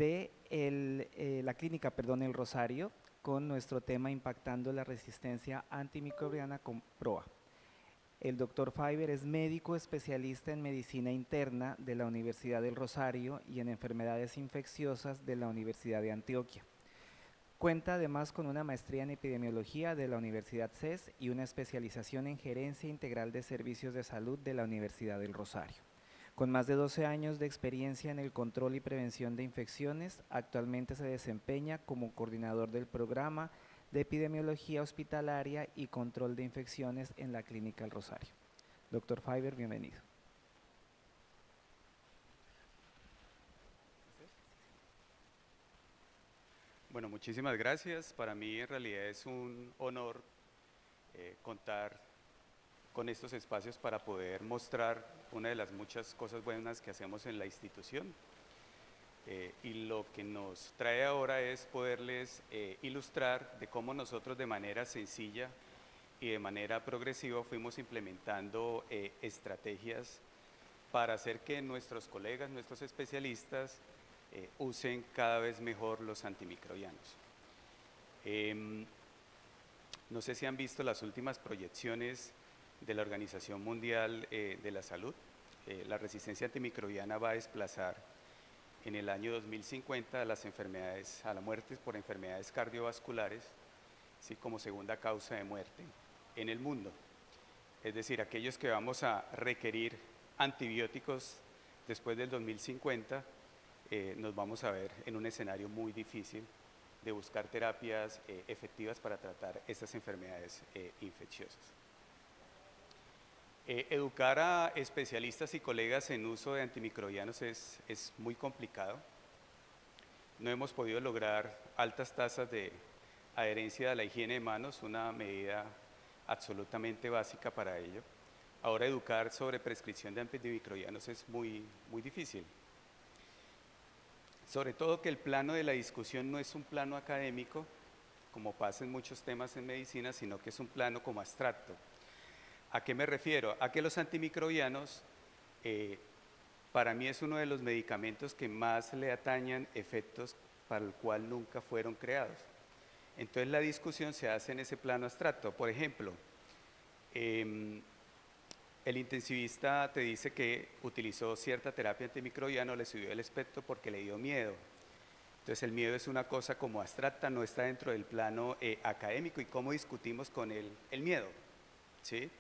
de la clínica, perdón, El Rosario, con nuestro tema impactando la resistencia antimicrobiana con PROA. El doctor Fiber es médico especialista en medicina interna de la Universidad del Rosario y en enfermedades infecciosas de la Universidad de Antioquia. Cuenta además con una maestría en epidemiología de la Universidad CES y una especialización en gerencia integral de servicios de salud de la Universidad del Rosario. Con más de 12 años de experiencia en el control y prevención de infecciones, actualmente se desempeña como coordinador del programa de epidemiología hospitalaria y control de infecciones en la Clínica El Rosario. Doctor Fiber, bienvenido. Bueno, muchísimas gracias. Para mí en realidad es un honor contar con estos espacios para poder mostrar una de las muchas cosas buenas que hacemos en la institución. Y lo que nos trae ahora es poderles ilustrar de cómo nosotros de manera sencilla y de manera progresiva fuimos implementando estrategias para hacer que nuestros colegas, nuestros especialistas, usen cada vez mejor los antimicrobianos. No sé si han visto las últimas proyecciones de la Organización Mundial de la Salud. La resistencia antimicrobiana va a desplazar en el año 2050 a las enfermedades, a la muerte por enfermedades cardiovasculares, ¿sí?, como segunda causa de muerte en el mundo. Es decir, aquellos que vamos a requerir antibióticos después del 2050, nos vamos a ver en un escenario muy difícil de buscar terapias efectivas para tratar estas enfermedades infecciosas. Educar a especialistas y colegas en uso de antimicrobianos es muy complicado. No hemos podido lograr altas tasas de adherencia a la higiene de manos, una medida absolutamente básica para ello. Ahora educar sobre prescripción de antimicrobianos es muy difícil. Sobre todo que el plano de la discusión no es un plano académico, como pasa en muchos temas en medicina, sino que es un plano como abstracto. ¿A qué me refiero? A que los antimicrobianos, para mí es uno de los medicamentos que más le atañan efectos para el cual nunca fueron creados. Entonces la discusión se hace en ese plano abstracto. Por ejemplo, el intensivista te dice que utilizó cierta terapia antimicrobiana, le subió el espectro porque le dio miedo. Entonces el miedo es una cosa como abstracta, no está dentro del plano académico. ¿Y cómo discutimos con el miedo? ¿Sí?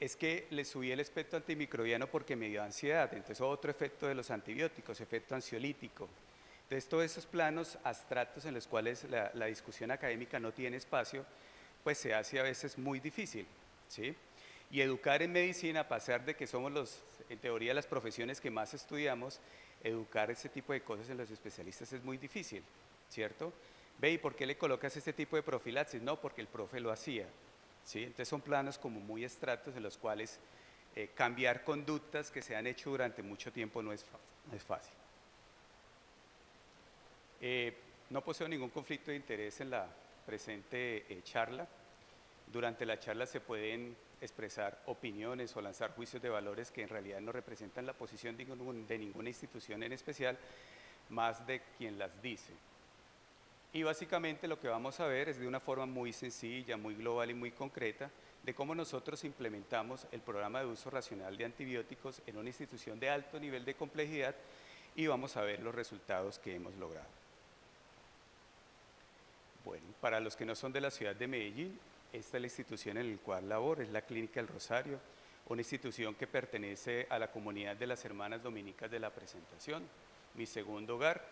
Es que le subí el espectro antimicrobiano porque me dio ansiedad. Entonces otro efecto de los antibióticos, efecto ansiolítico. Entonces todos esos planos abstractos en los cuales la discusión académica no tiene espacio, pues se hace a veces muy difícil, ¿sí? Y educar en medicina, a pesar de que somos en teoría las profesiones que más estudiamos, educar ese tipo de cosas en los especialistas es muy difícil, ¿cierto? Ve, ¿y por qué le colocas este tipo de profilaxis? No, porque el profe lo hacía, ¿sí? Entonces son planos como muy abstractos en los cuales cambiar conductas que se han hecho durante mucho tiempo no es fácil. No poseo ningún conflicto de interés en la presente charla. Durante la charla se pueden expresar opiniones o lanzar juicios de valores que en realidad no representan la posición de ninguna institución en especial, más de quien las dice. Y básicamente lo que vamos a ver es de una forma muy sencilla, muy global y muy concreta, de cómo nosotros implementamos el programa de uso racional de antibióticos en una institución de alto nivel de complejidad y vamos a ver los resultados que hemos logrado. Bueno, para los que no son de la ciudad de Medellín, esta es la institución en la cual laboro, es la Clínica El Rosario, una institución que pertenece a la comunidad de las Hermanas Dominicas de la Presentación, mi segundo hogar.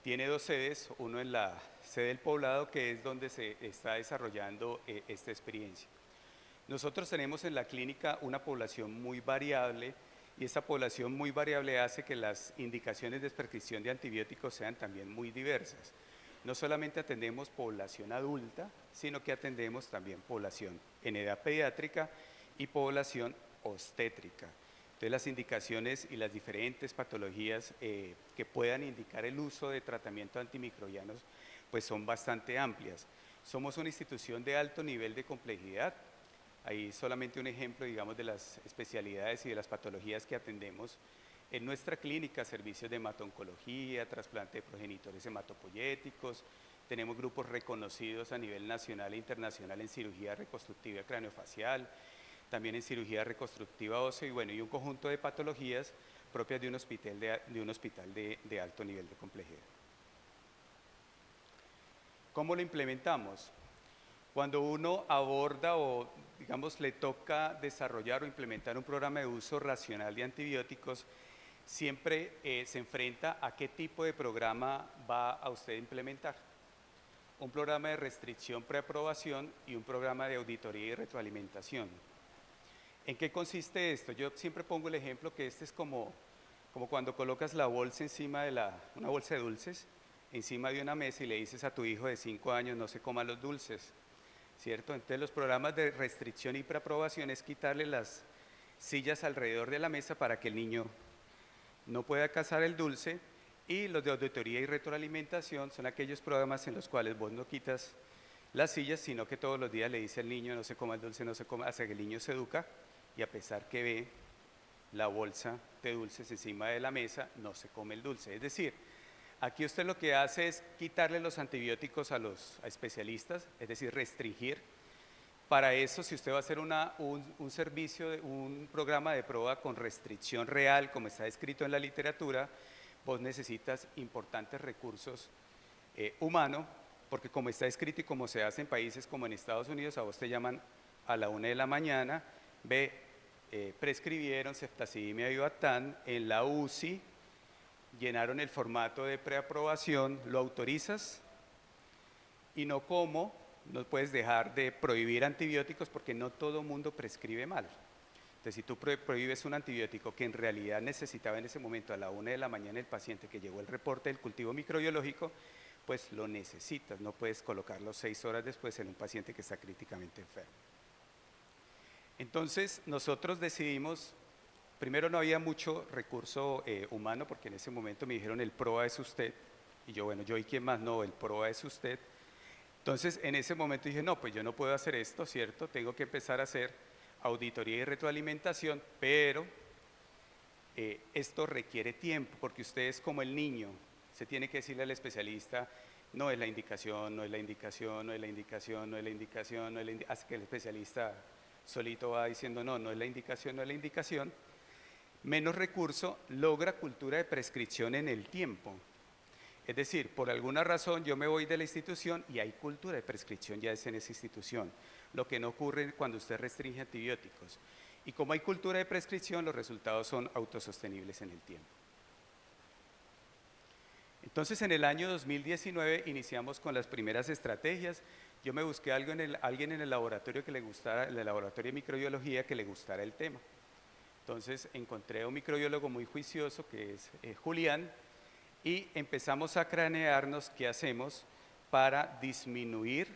Tiene dos sedes, uno en la sede del Poblado, que es donde se está desarrollando esta experiencia. Nosotros tenemos en la clínica una población muy variable y esta población muy variable hace que las indicaciones de prescripción de antibióticos sean también muy diversas. No solamente atendemos población adulta, sino que atendemos también población en edad pediátrica y población obstétrica. Entonces las indicaciones y las diferentes patologías que puedan indicar el uso de tratamiento antimicrobianos pues son bastante amplias. Somos una institución de alto nivel de complejidad. Ahí solamente un ejemplo, digamos, de las especialidades y de las patologías que atendemos. en nuestra clínica servicios de hemato-oncología, trasplante de progenitores hematopoyéticos, tenemos grupos reconocidos a nivel nacional e internacional en cirugía reconstructiva craneofacial, también en cirugía reconstructiva ósea y bueno, y un conjunto de patologías propias de un hospital de alto nivel de complejidad. ¿Cómo lo implementamos? Cuando uno aborda o, digamos, le toca desarrollar o implementar un programa de uso racional de antibióticos, siempre se enfrenta a qué tipo de programa va a usted implementar. Un programa de restricción preaprobación y un programa de auditoría y retroalimentación. ¿En qué consiste esto? Yo siempre pongo el ejemplo que este es como cuando colocas la bolsa encima de una bolsa de dulces, encima de una mesa y le dices a tu hijo de 5 años no se coma los dulces, ¿cierto? Entonces los programas de restricción y preaprobación es quitarle las sillas alrededor de la mesa para que el niño no pueda cazar el dulce, y los de auditoría y retroalimentación son aquellos programas en los cuales vos no quitas las sillas, sino que todos los días le dice al niño no se coma el dulce, no se coma, hasta que el niño se educa y a pesar que ve la bolsa de dulces encima de la mesa, no se come el dulce. Es decir, aquí usted lo que hace es quitarle los antibióticos a los especialistas, es decir, restringir. Para eso, si usted va a hacer un servicio, un programa de prueba con restricción real, como está escrito en la literatura, vos necesitas importantes recursos humanos, porque como está escrito y como se hace en países como en Estados Unidos, a vos te llaman a la 1 de la mañana, prescribieron ceftazidimia y Vivactán en la UCI, llenaron el formato de preaprobación, lo autorizas y no puedes dejar de prohibir antibióticos porque no todo mundo prescribe mal. Entonces, si tú prohíbes un antibiótico que en realidad necesitaba en ese momento a la 1 de la mañana el paciente que llegó el reporte del cultivo microbiológico, pues lo necesitas, no puedes colocarlo 6 horas después en un paciente que está críticamente enfermo. Entonces, nosotros decidimos, primero no había mucho recurso humano, porque en ese momento me dijeron el PROA es usted, y yo, bueno, yo y quién más, no, el PROA es usted. Entonces, en ese momento dije, no, pues yo no puedo hacer esto, ¿cierto? Tengo que empezar a hacer auditoría y retroalimentación, pero esto requiere tiempo, porque usted es como el niño, se tiene que decirle al especialista, no es la indicación, no es la indicación, no es la indicación, no es la indicación, no es la indicación, hasta que el especialista solito va diciendo, no, no es la indicación, no es la indicación. Menos recurso logra cultura de prescripción en el tiempo. Es decir, por alguna razón yo me voy de la institución y hay cultura de prescripción ya es en esa institución, lo que no ocurre cuando usted restringe antibióticos. Y como hay cultura de prescripción, los resultados son autosostenibles en el tiempo. Entonces, en el año 2019 iniciamos con las primeras estrategias. Yo me busqué alguien en el laboratorio que le gustara, en el laboratorio de microbiología, que le gustara el tema. Entonces, encontré a un microbiólogo muy juicioso, que es Julián, y empezamos a cranearnos qué hacemos para disminuir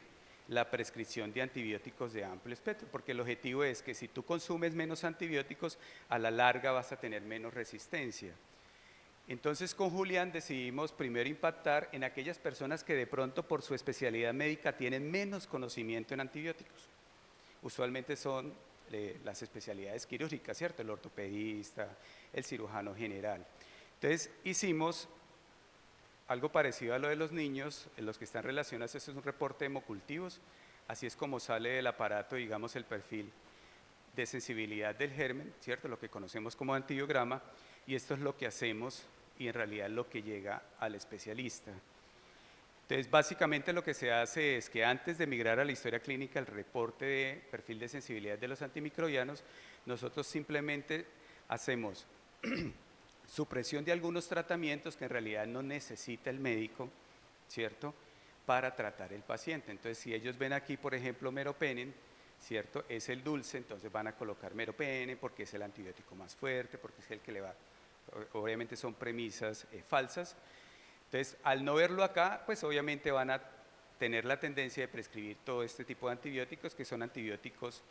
la prescripción de antibióticos de amplio espectro, porque el objetivo es que si tú consumes menos antibióticos, a la larga vas a tener menos resistencia. Entonces con Julián decidimos primero impactar en aquellas personas que de pronto por su especialidad médica tienen menos conocimiento en antibióticos. Usualmente son las especialidades quirúrgicas, ¿cierto? El ortopedista, el cirujano general. Entonces hicimos algo parecido a lo de los niños, en los que están relacionados, eso es un reporte de hemocultivos, así es como sale del aparato, digamos, el perfil de sensibilidad del germen, ¿cierto? Lo que conocemos como antibiograma, y esto es lo que hacemos y en realidad lo que llega al especialista. Entonces, básicamente lo que se hace es que antes de migrar a la historia clínica, el reporte de perfil de sensibilidad de los antimicrobianos, nosotros simplemente hacemos supresión de algunos tratamientos que en realidad no necesita el médico, ¿cierto?, para tratar el paciente. Entonces, si ellos ven aquí, por ejemplo, meropenem, ¿cierto?, es el dulce, entonces van a colocar meropenem porque es el antibiótico más fuerte, porque es el que le va, obviamente son premisas falsas. Entonces, al no verlo acá, pues obviamente van a tener la tendencia de prescribir todo este tipo de antibióticos, que son antibióticos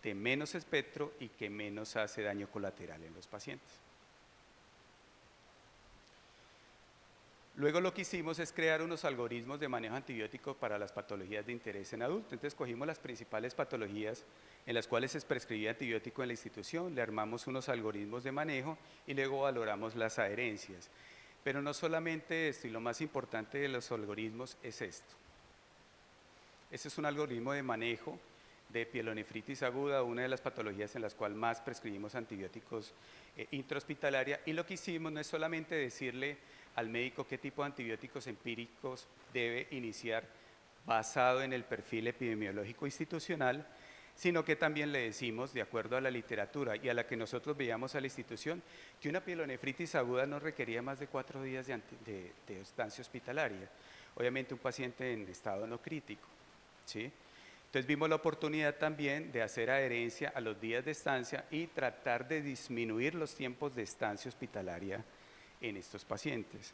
de menos espectro y que menos hace daño colateral en los pacientes. Luego lo que hicimos es crear unos algoritmos de manejo antibiótico para las patologías de interés en adultos. Entonces cogimos las principales patologías en las cuales se prescribía antibiótico en la institución, le armamos unos algoritmos de manejo y luego valoramos las adherencias. Pero no solamente esto, y lo más importante de los algoritmos es esto. Este es un algoritmo de manejo de pielonefritis aguda, una de las patologías en las cuales más prescribimos antibióticos intrahospitalaria, y lo que hicimos no es solamente decirle al médico qué tipo de antibióticos empíricos debe iniciar basado en el perfil epidemiológico institucional, sino que también le decimos, de acuerdo a la literatura y a la que nosotros veíamos a la institución, que una pielonefritis aguda no requería más de 4 días de estancia hospitalaria. Obviamente un paciente en estado no crítico, ¿sí? Entonces vimos la oportunidad también de hacer adherencia a los días de estancia y tratar de disminuir los tiempos de estancia hospitalaria en estos pacientes.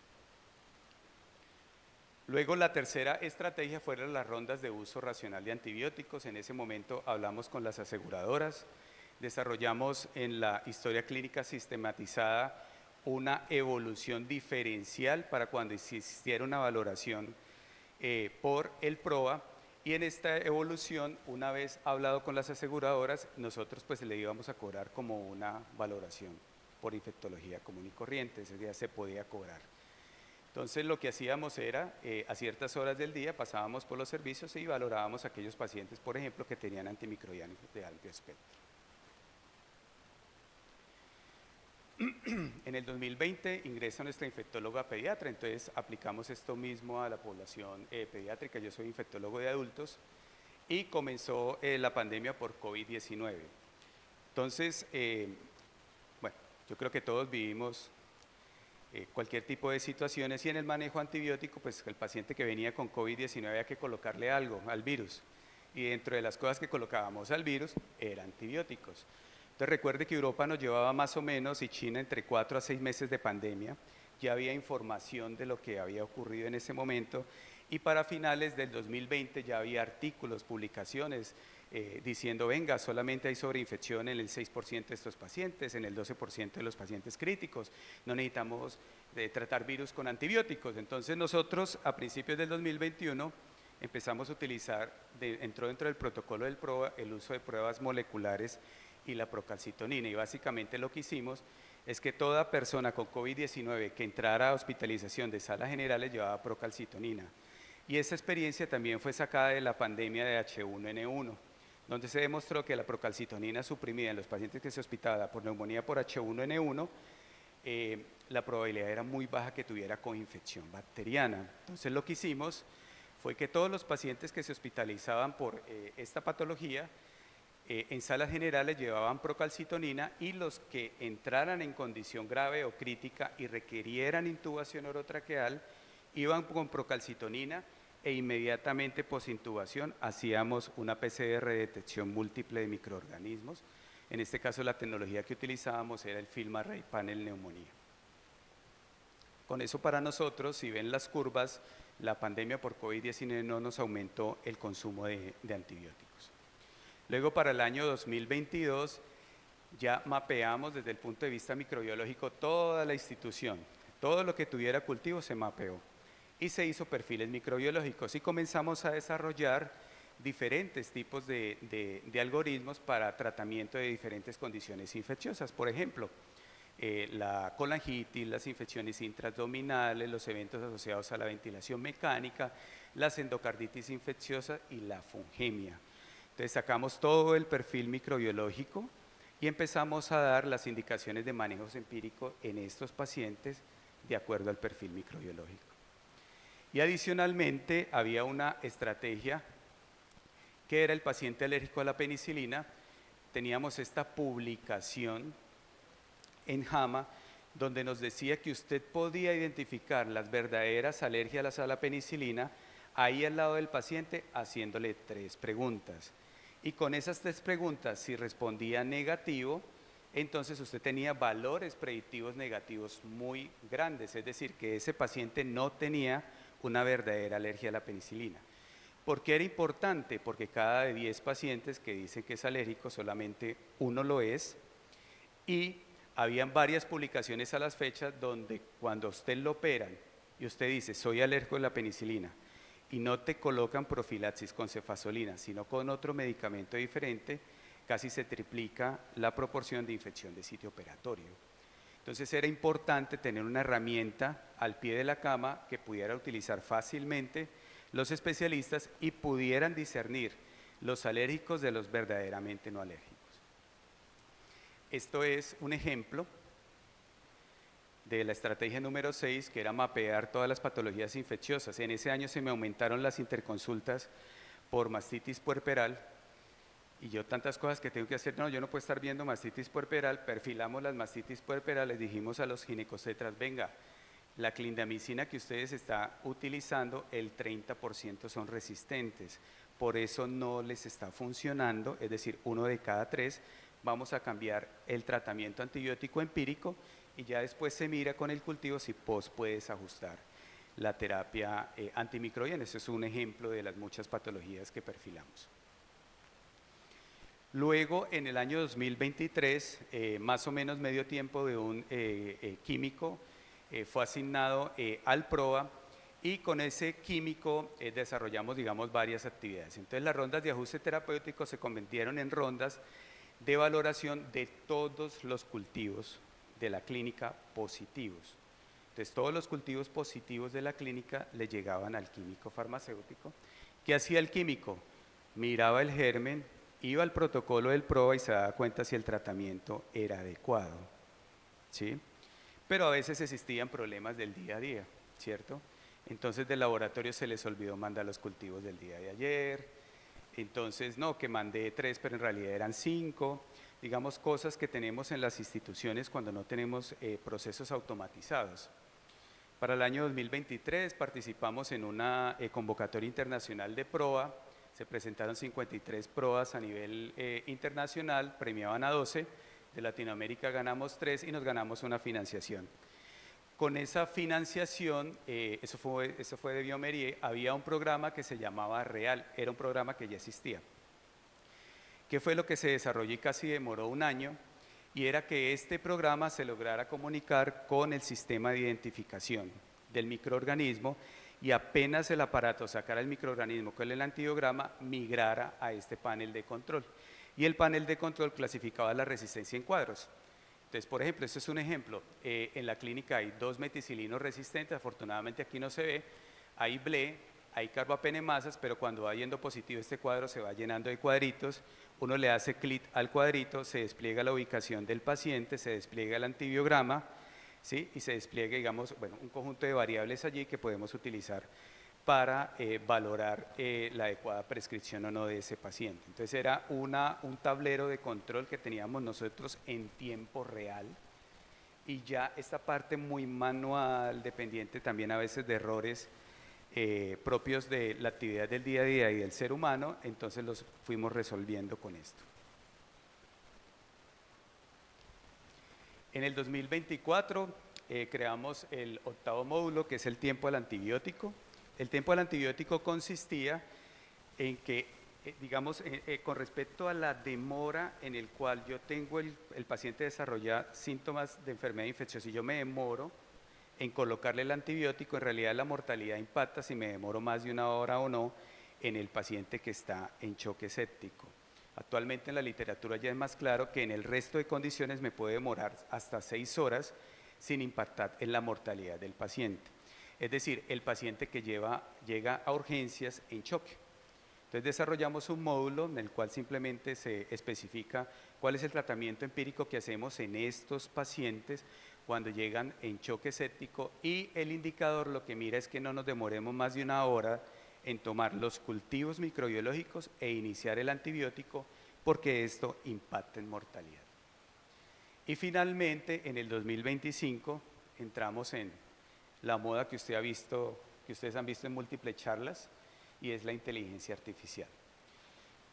Luego la tercera estrategia fueron las rondas de uso racional de antibióticos. En ese momento hablamos con las aseguradoras, desarrollamos en la historia clínica sistematizada una evolución diferencial para cuando existiera una valoración por el PROA, y en esta evolución, una vez hablado con las aseguradoras, nosotros pues le íbamos a cobrar como una valoración por infectología común y corriente, ese día se podía cobrar. Entonces lo que hacíamos era, a ciertas horas del día pasábamos por los servicios y valorábamos a aquellos pacientes, por ejemplo, que tenían antimicrobianos de amplio espectro. En el 2020 ingresa nuestra infectóloga pediatra, entonces aplicamos esto mismo a la población pediátrica. Yo soy infectólogo de adultos y comenzó la pandemia por COVID-19. Entonces, bueno, yo creo que todos vivimos cualquier tipo de situaciones, y en el manejo antibiótico, pues el paciente que venía con COVID-19 había que colocarle algo al virus, y dentro de las cosas que colocábamos al virus eran antibióticos. Entonces recuerde que Europa nos llevaba más o menos, y China, entre 4 a 6 meses de pandemia. Ya había información de lo que había ocurrido en ese momento, y para finales del 2020 ya había artículos, publicaciones diciendo, venga, solamente hay sobreinfección en el 6% de estos pacientes, en el 12% de los pacientes críticos, no necesitamos tratar virus con antibióticos. Entonces nosotros a principios del 2021 empezamos a utilizar, entró dentro del protocolo del PROA, el uso de pruebas moleculares y la procalcitonina, y básicamente lo que hicimos es que toda persona con COVID-19 que entrara a hospitalización de salas generales llevaba procalcitonina. Y esa experiencia también fue sacada de la pandemia de H1N1, donde se demostró que la procalcitonina suprimida en los pacientes que se hospitalaban por neumonía por H1N1, la probabilidad era muy baja que tuviera coinfección bacteriana. Entonces lo que hicimos fue que todos los pacientes que se hospitalizaban por esta patología en salas generales llevaban procalcitonina, y los que entraran en condición grave o crítica y requirieran intubación orotraqueal iban con procalcitonina, e inmediatamente posintubación hacíamos una PCR de detección múltiple de microorganismos. En este caso la tecnología que utilizábamos era el FilmArray Panel Neumonía. Con eso para nosotros, si ven las curvas, la pandemia por COVID-19 no nos aumentó el consumo de antibióticos. Luego para el año 2022 ya mapeamos desde el punto de vista microbiológico toda la institución, todo lo que tuviera cultivo se mapeó y se hizo perfiles microbiológicos, y comenzamos a desarrollar diferentes tipos de algoritmos para tratamiento de diferentes condiciones infecciosas. Por ejemplo, la colangitis, las infecciones intraabdominales, los eventos asociados a la ventilación mecánica, las endocarditis infecciosas y la fungemia. Entonces sacamos todo el perfil microbiológico y empezamos a dar las indicaciones de manejo empírico en estos pacientes de acuerdo al perfil microbiológico. Y adicionalmente había una estrategia que era el paciente alérgico a la penicilina. Teníamos esta publicación en JAMA donde nos decía que usted podía identificar las verdaderas alergias a la penicilina ahí al lado del paciente haciéndole 3 preguntas. Y con esas 3 preguntas, si respondía negativo, entonces usted tenía valores predictivos negativos muy grandes, es decir, que ese paciente no tenía una verdadera alergia a la penicilina. ¿Por qué era importante? Porque cada de 10 pacientes que dicen que es alérgico, solamente 1 lo es, y habían varias publicaciones a las fechas donde cuando usted lo operan y usted dice, soy alérgico a la penicilina, y no te colocan profilaxis con cefazolina, sino con otro medicamento diferente, casi se triplica la proporción de infección de sitio operatorio. Entonces era importante tener una herramienta al pie de la cama que pudiera utilizar fácilmente los especialistas y pudieran discernir los alérgicos de los verdaderamente no alérgicos. Esto es un ejemplo de la estrategia número 6, que era mapear todas las patologías infecciosas. En ese año se me aumentaron las interconsultas por mastitis puerperal, y yo tantas cosas que tengo que hacer, no, yo no puedo estar viendo mastitis puerperal, perfilamos las mastitis puerperales, dijimos a los ginecostetras, venga, la clindamicina que ustedes están utilizando, el 30% son resistentes, por eso no les está funcionando, es decir, 1 de cada 3, vamos a cambiar el tratamiento antibiótico empírico y ya después se mira con el cultivo si puedes ajustar la terapia antimicrobiana. Ese es un ejemplo de las muchas patologías que perfilamos. Luego, en el año 2023, más o menos medio tiempo de un químico fue asignado al PROA, y con ese químico desarrollamos, digamos, varias actividades. Entonces, las rondas de ajuste terapéutico se convirtieron en rondas de valoración de todos los cultivos de la clínica positivos. Entonces, todos los cultivos positivos de la clínica le llegaban al químico farmacéutico. ¿Qué hacía el químico? Miraba el germen, iba al protocolo del PROA y se daba cuenta si el tratamiento era adecuado, ¿sí? Pero a veces existían problemas del día a día, ¿cierto? Entonces del laboratorio se les olvidó mandar los cultivos del día de ayer, entonces no, que mandé 3 pero en realidad eran 5, digamos cosas que tenemos en las instituciones cuando no tenemos procesos automatizados. Para el año 2023 participamos en una convocatoria internacional de PROA. Se presentaron 53 PROAs a nivel internacional, premiaban a 12, de Latinoamérica ganamos 3 y nos ganamos una financiación. Con esa financiación, eso fue de Biomerie, había un programa que se llamaba REAL, era un programa que ya existía. ¿Qué fue lo que se desarrolló y casi demoró un año? Y era que este programa se lograra comunicar con el sistema de identificación del microorganismo, y apenas el aparato sacara el microorganismo con el antibiograma, migrara a este panel de control. Y el panel de control clasificaba la resistencia en cuadros. Entonces, por ejemplo, este es un ejemplo. En la clínica hay 2 meticilinos resistentes, afortunadamente aquí no se ve, hay BLE, hay carbapenemasas, pero cuando va yendo positivo este cuadro se va llenando de cuadritos, uno le hace clic al cuadrito, se despliega la ubicación del paciente, se despliega el antibiograma, ¿sí? Y se despliega, digamos, bueno, un conjunto de variables allí que podemos utilizar para valorar la adecuada prescripción o no de ese paciente. Entonces era un tablero de control que teníamos nosotros en tiempo real, y ya esta parte muy manual, dependiente también a veces de errores propios de la actividad del día a día y del ser humano, entonces los fuimos resolviendo con esto. En el 2024 creamos el 8º módulo, que es el tiempo al antibiótico. El tiempo al antibiótico consistía en que, digamos, con respecto a la demora en el cual yo tengo el paciente desarrolla síntomas de enfermedad infecciosa y yo me demoro en colocarle el antibiótico, en realidad la mortalidad impacta si me demoro más de 1 hora o no en el paciente que está en choque séptico. Actualmente en la literatura ya es más claro que en el resto de condiciones me puede demorar hasta 6 horas sin impactar en la mortalidad del paciente. Es decir, el paciente que llega a urgencias en choque. Entonces desarrollamos un módulo en el cual simplemente se especifica cuál es el tratamiento empírico que hacemos en estos pacientes cuando llegan en choque séptico, y el indicador lo que mira es que no nos demoremos más de 1 hora en tomar los cultivos microbiológicos e iniciar el antibiótico, porque esto impacta en mortalidad. Y finalmente, en el 2025 entramos en la moda que ustedes han visto en múltiples charlas, y es la inteligencia artificial.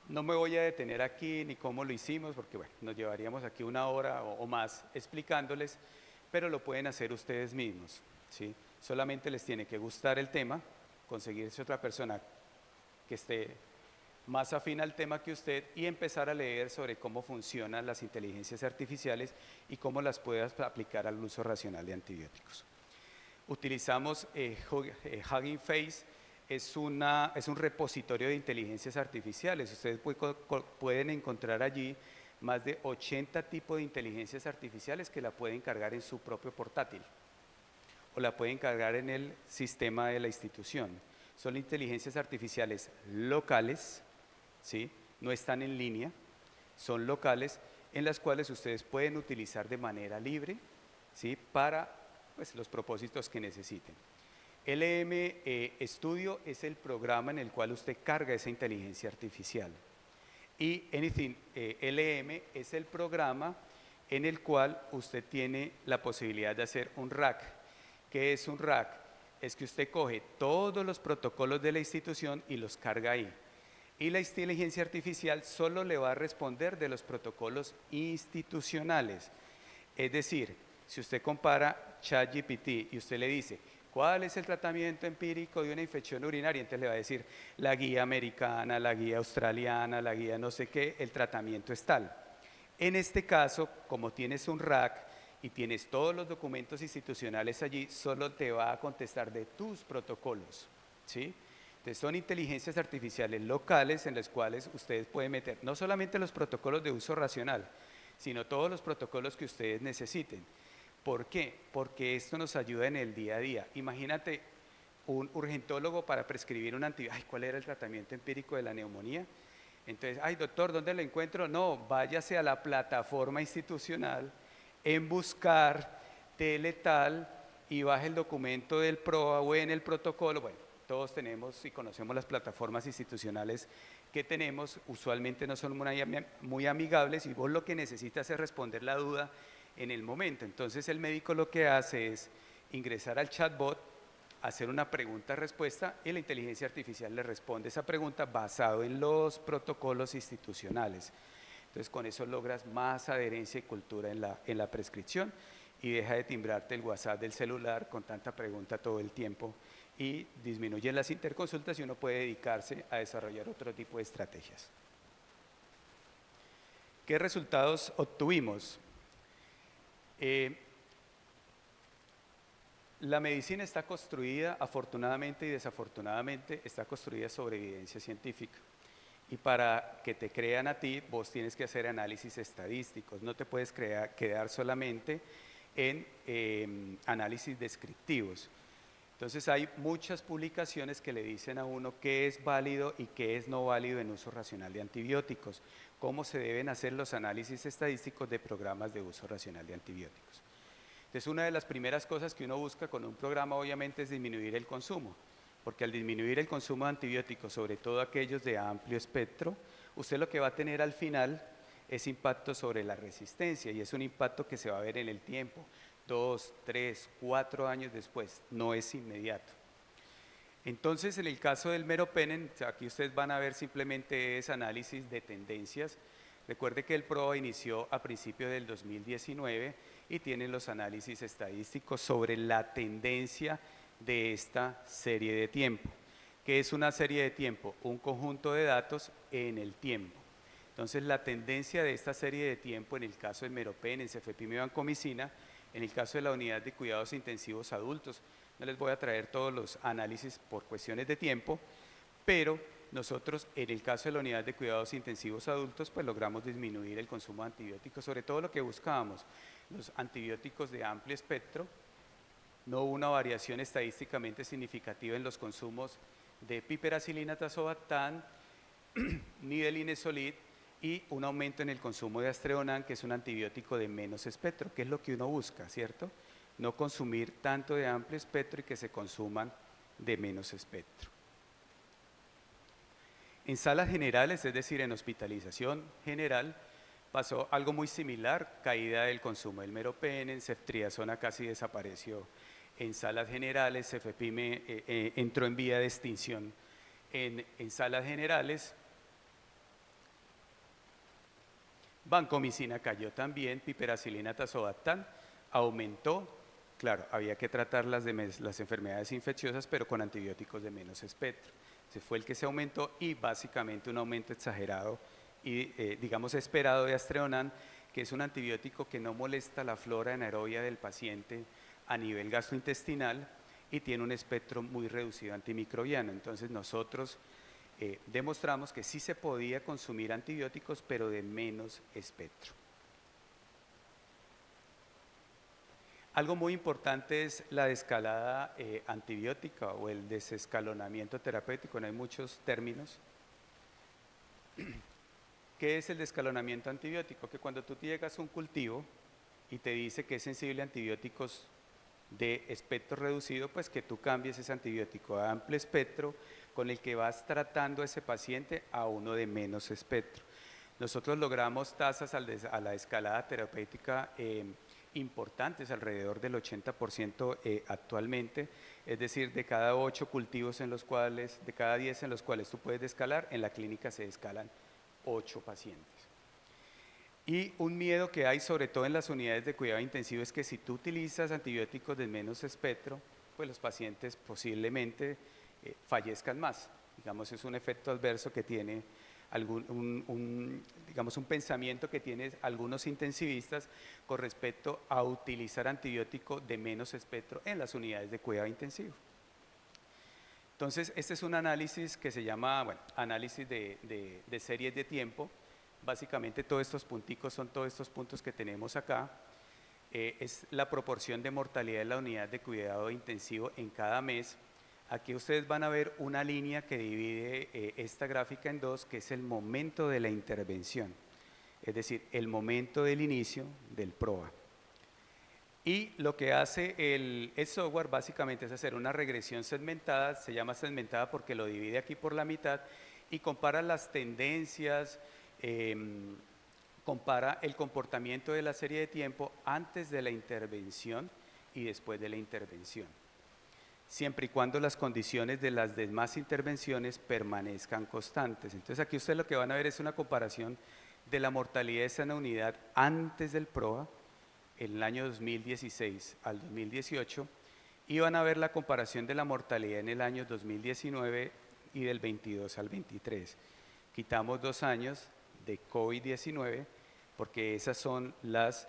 No me voy a detener aquí ni cómo lo hicimos, porque bueno, nos llevaríamos aquí 1 hora o más explicándoles, pero lo pueden hacer ustedes mismos, ¿sí? Solamente les tiene que gustar el tema, conseguirse otra persona que esté más afín al tema que usted y empezar a leer sobre cómo funcionan las inteligencias artificiales y cómo las puedas aplicar al uso racional de antibióticos. Utilizamos Hugging Face, es un repositorio de inteligencias artificiales. Ustedes pueden encontrar allí más de 80 tipos de inteligencias artificiales que la pueden cargar en su propio portátil o la pueden cargar en el sistema de la institución. Son inteligencias artificiales locales, ¿sí? No están en línea, son locales, en las cuales ustedes pueden utilizar de manera libre, ¿sí? Para pues, los propósitos que necesiten. LM Studio es el programa en el cual usted carga esa inteligencia artificial. Y LM es el programa en el cual usted tiene la posibilidad de hacer un rack. ¿Qué es un rack? Es que usted coge todos los protocolos de la institución y los carga ahí. Y la inteligencia artificial solo le va a responder de los protocolos institucionales. Es decir, si usted compara ChatGPT y usted le dice, ¿cuál es el tratamiento empírico de una infección urinaria? Entonces le va a decir, la guía americana, la guía australiana, la guía no sé qué, el tratamiento es tal. En este caso, como tienes un rack y tienes todos los documentos institucionales allí, solo te va a contestar de tus protocolos, ¿sí? Entonces son inteligencias artificiales locales en las cuales ustedes pueden meter no solamente los protocolos de uso racional, sino todos los protocolos que ustedes necesiten. ¿Por qué? Porque esto nos ayuda en el día a día. Imagínate un urgentólogo para prescribir un antibiótico. ¿Cuál era el tratamiento empírico de la neumonía? Entonces, ay doctor, ¿dónde lo encuentro? No, váyase a la plataforma institucional en buscar teletal y baje el documento del PROA o en el protocolo. Bueno, todos tenemos y conocemos las plataformas institucionales que tenemos, usualmente no son muy amigables y vos lo que necesitas es responder la duda en el momento. Entonces el médico lo que hace es ingresar al chatbot, hacer una pregunta-respuesta y la inteligencia artificial le responde esa pregunta basado en los protocolos institucionales. Entonces con eso logras más adherencia y cultura en la prescripción y deja de timbrarte el WhatsApp del celular con tanta pregunta todo el tiempo y disminuyen las interconsultas y uno puede dedicarse a desarrollar otro tipo de estrategias. ¿Qué resultados obtuvimos? La medicina está construida, afortunadamente y desafortunadamente, está construida sobre evidencia científica. Y para que te crean a ti, vos tienes que hacer análisis estadísticos, no te puedes quedar solamente en análisis descriptivos. Entonces hay muchas publicaciones que le dicen a uno qué es válido y qué es no válido en uso racional de antibióticos, cómo se deben hacer los análisis estadísticos de programas de uso racional de antibióticos. Entonces una de las primeras cosas que uno busca con un programa obviamente es disminuir el consumo, porque al disminuir el consumo de antibióticos, sobre todo aquellos de amplio espectro, usted lo que va a tener al final es impacto sobre la resistencia y es un impacto que se va a ver en el tiempo. 2, 3, 4 años después, no es inmediato. Entonces, en el caso del meropenem, aquí ustedes van a ver simplemente ese análisis de tendencias. Recuerde que el PROA inició a principios del 2019 y tiene los análisis estadísticos sobre la tendencia de esta serie de tiempo. ¿Qué es una serie de tiempo? Un conjunto de datos en el tiempo. Entonces, la tendencia de esta serie de tiempo, en el caso del meropenem, cefepime y vancomicina, en el caso de la unidad de cuidados intensivos adultos, no les voy a traer todos los análisis por cuestiones de tiempo, pero nosotros en el caso de la unidad de cuidados intensivos adultos, pues logramos disminuir el consumo de antibióticos, sobre todo lo que buscábamos, los antibióticos de amplio espectro. No hubo una variación estadísticamente significativa en los consumos de piperacilina tazobactam ni del linezolid, y un aumento en el consumo de Astreonan, que es un antibiótico de menos espectro, que es lo que uno busca, ¿cierto? No consumir tanto de amplio espectro y que se consuman de menos espectro. En salas generales, es decir, en hospitalización general, pasó algo muy similar, caída del consumo del meropenem, ceftriaxona casi desapareció en salas generales, cefepime entró en vía de extinción en salas generales. Vancomicina cayó también, piperacilina tazobactam aumentó. Claro, había que tratar las enfermedades infecciosas, pero con antibióticos de menos espectro. Ese fue el que se aumentó y básicamente un aumento exagerado y digamos esperado de Astreonan, que es un antibiótico que no molesta la flora anaerobia del paciente a nivel gastrointestinal y tiene un espectro muy reducido antimicrobiano. Entonces nosotros demostramos que sí se podía consumir antibióticos, pero de menos espectro. Algo muy importante es la desescalada antibiótica o el desescalonamiento terapéutico, no hay muchos términos. ¿Qué es el desescalonamiento antibiótico? Que cuando tú llegas a un cultivo y te dice que es sensible a antibióticos de espectro reducido, pues que tú cambies ese antibiótico a amplio espectro con el que vas tratando a ese paciente a uno de menos espectro. Nosotros logramos tasas a la escalada terapéutica importantes, alrededor del 80% actualmente, es decir, de cada 8 cultivos en los cuales, de cada 10 en los cuales tú puedes descalar, en la clínica se descalan 8 pacientes. Y un miedo que hay, sobre todo en las unidades de cuidado intensivo, es que si tú utilizas antibióticos de menos espectro, pues los pacientes posiblemente fallezcan más. Digamos, es un efecto adverso que tiene digamos, un pensamiento que tienen algunos intensivistas con respecto a utilizar antibiótico de menos espectro en las unidades de cuidado intensivo. Entonces, este es un análisis que se llama, bueno, análisis de series de tiempo. Básicamente todos estos punticos son todos estos puntos que tenemos acá. Es la proporción de mortalidad de la unidad de cuidado intensivo en cada mes. Aquí ustedes van a ver una línea que divide esta gráfica en dos, que es el momento de la intervención, es decir, el momento del inicio del PROA. Y lo que hace el software básicamente es hacer una regresión segmentada, se llama segmentada porque lo divide aquí por la mitad y compara las tendencias, compara el comportamiento de la serie de tiempo antes de la intervención y después de la intervención, siempre y cuando las condiciones de las demás intervenciones permanezcan constantes. Entonces aquí ustedes lo que van a ver es una comparación de la mortalidad de esa unidad antes del PROA, en el año 2016 al 2018, y van a ver la comparación de la mortalidad en el año 2019 y del 22 al 23. Quitamos 2 años de COVID-19 porque esas son las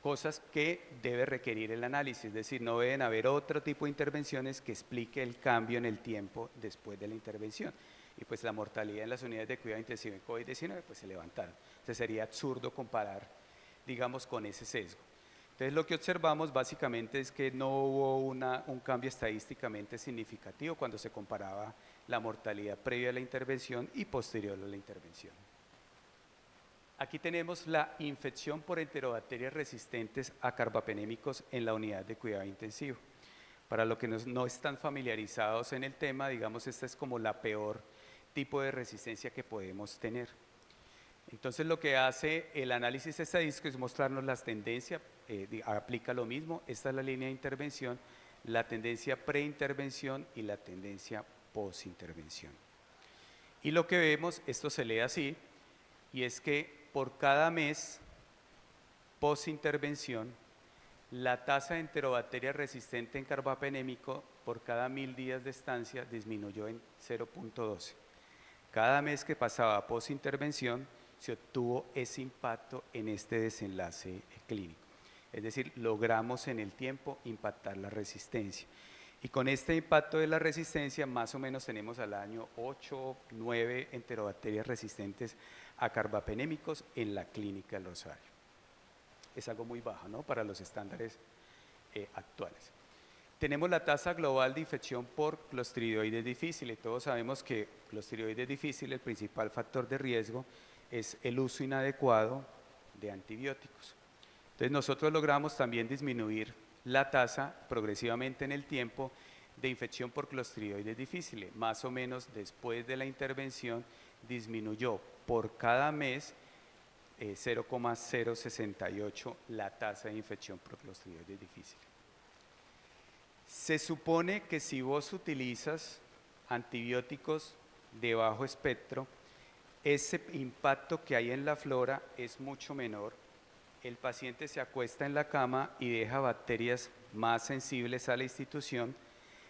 cosas que debe requerir el análisis, es decir, no deben haber otro tipo de intervenciones que explique el cambio en el tiempo después de la intervención. Y pues la mortalidad en las unidades de cuidado intensivo en COVID-19 pues se levantaron. Entonces sería absurdo comparar, digamos, con ese sesgo. Entonces lo que observamos básicamente es que no hubo un cambio estadísticamente significativo cuando se comparaba la mortalidad previa a la intervención y posterior a la intervención. Aquí tenemos la infección por enterobacterias resistentes a carbapenémicos en la unidad de cuidado intensivo. Para los que no están familiarizados en el tema, digamos, esta es como la peor tipo de resistencia que podemos tener. Entonces lo que hace el análisis estadístico es mostrarnos las tendencias, aplica lo mismo, esta es la línea de intervención, la tendencia preintervención y la tendencia posintervención. Y lo que vemos, esto se lee así, y es que por cada mes posintervención, la tasa de enterobacteria resistente en carbapenémico por cada 1000 días de estancia disminuyó en 0.12. Cada mes que pasaba posintervención se obtuvo ese impacto en este desenlace clínico. Es decir, logramos en el tiempo impactar la resistencia. Y con este impacto de la resistencia, más o menos tenemos al año 8, 9 enterobacterias resistentes a carbapenémicos en la clínica del Rosario. Es algo muy bajo, ¿no?, para los estándares actuales. Tenemos la tasa global de infección por Clostridioides difficile. Todos sabemos que Clostridioides difficile, el principal factor de riesgo es el uso inadecuado de antibióticos. Entonces nosotros logramos también disminuir la tasa progresivamente en el tiempo de infección por Clostridioides difficile. Más o menos después de la intervención disminuyó por cada mes 0,068 la tasa de infección por Clostridioides difficile. Se supone que si vos utilizas antibióticos de bajo espectro, ese impacto que hay en la flora es mucho menor. El paciente se acuesta en la cama y deja bacterias más sensibles a la institución.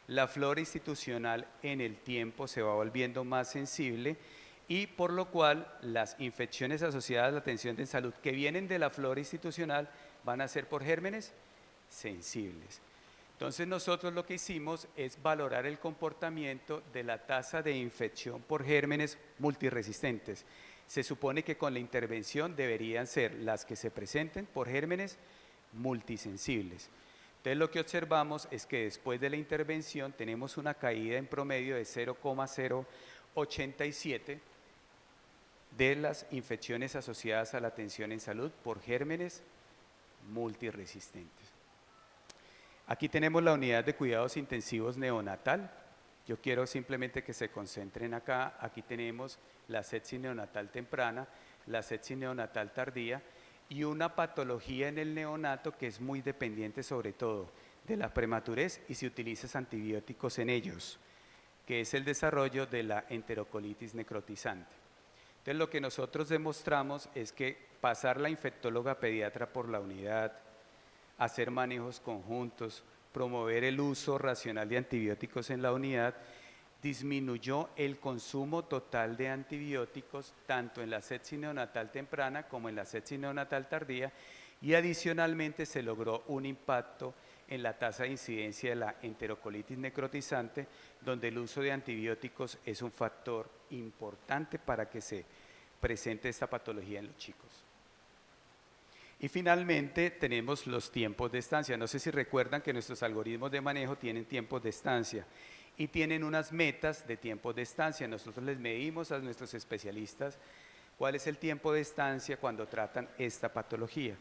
La flora institucional en el tiempo se va volviendo más sensible y por lo cual las infecciones asociadas a la atención de salud que vienen de la flora institucional van a ser por gérmenes sensibles. Entonces nosotros lo que hicimos es valorar el comportamiento de la tasa de infección por gérmenes multiresistentes. Se supone que con la intervención deberían ser las que se presenten por gérmenes multisensibles. Entonces lo que observamos es que después de la intervención tenemos una caída en promedio de 0,087 de las infecciones asociadas a la atención en salud por gérmenes multiresistentes. Aquí tenemos la unidad de cuidados intensivos neonatal. Yo quiero simplemente que se concentren acá. Aquí tenemos la sepsis neonatal temprana, la sepsis neonatal tardía y una patología en el neonato que es muy dependiente sobre todo de la prematurez y si utilizas antibióticos en ellos, que es el desarrollo de la enterocolitis necrotizante. Entonces lo que nosotros demostramos es que pasar la infectóloga pediatra por la unidad, hacer manejos conjuntos, promover el uso racional de antibióticos en la unidad, disminuyó el consumo total de antibióticos tanto en la sepsis neonatal temprana como en la sepsis neonatal tardía y adicionalmente se logró un impacto en la tasa de incidencia de la enterocolitis necrotizante, donde el uso de antibióticos es un factor importante para que se presente esta patología en los chicos. Y finalmente tenemos los tiempos de estancia. No sé si recuerdan que nuestros algoritmos de manejo tienen tiempos de estancia y tienen unas metas de tiempos de estancia. Nosotros les medimos a nuestros especialistas cuál es el tiempo de estancia cuando tratan esta patología.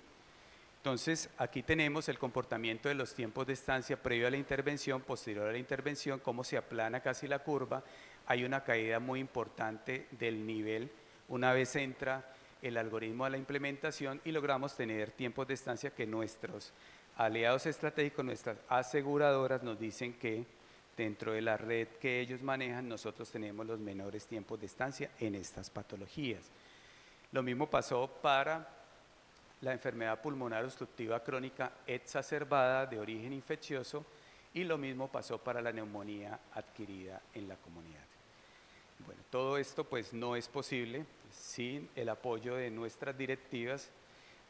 Entonces, aquí tenemos el comportamiento de los tiempos de estancia previo a la intervención, posterior a la intervención, cómo se aplana casi la curva. Hay una caída muy importante del nivel una vez entra el algoritmo a la implementación y logramos tener tiempos de estancia que nuestros aliados estratégicos, nuestras aseguradoras nos dicen que dentro de la red que ellos manejan nosotros tenemos los menores tiempos de estancia en estas patologías. Lo mismo pasó para la enfermedad pulmonar obstructiva crónica exacerbada de origen infeccioso y lo mismo pasó para la neumonía adquirida en la comunidad. Bueno, todo esto pues no es posible sin el apoyo de nuestras directivas,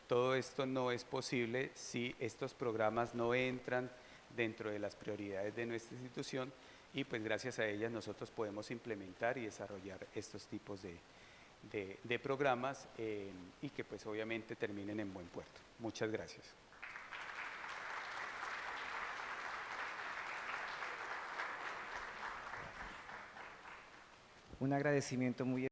todo esto no es posible si estos programas no entran dentro de las prioridades de nuestra institución y pues gracias a ellas nosotros podemos implementar y desarrollar estos tipos de programas y que pues obviamente terminen en buen puerto. Muchas gracias. Un agradecimiento muy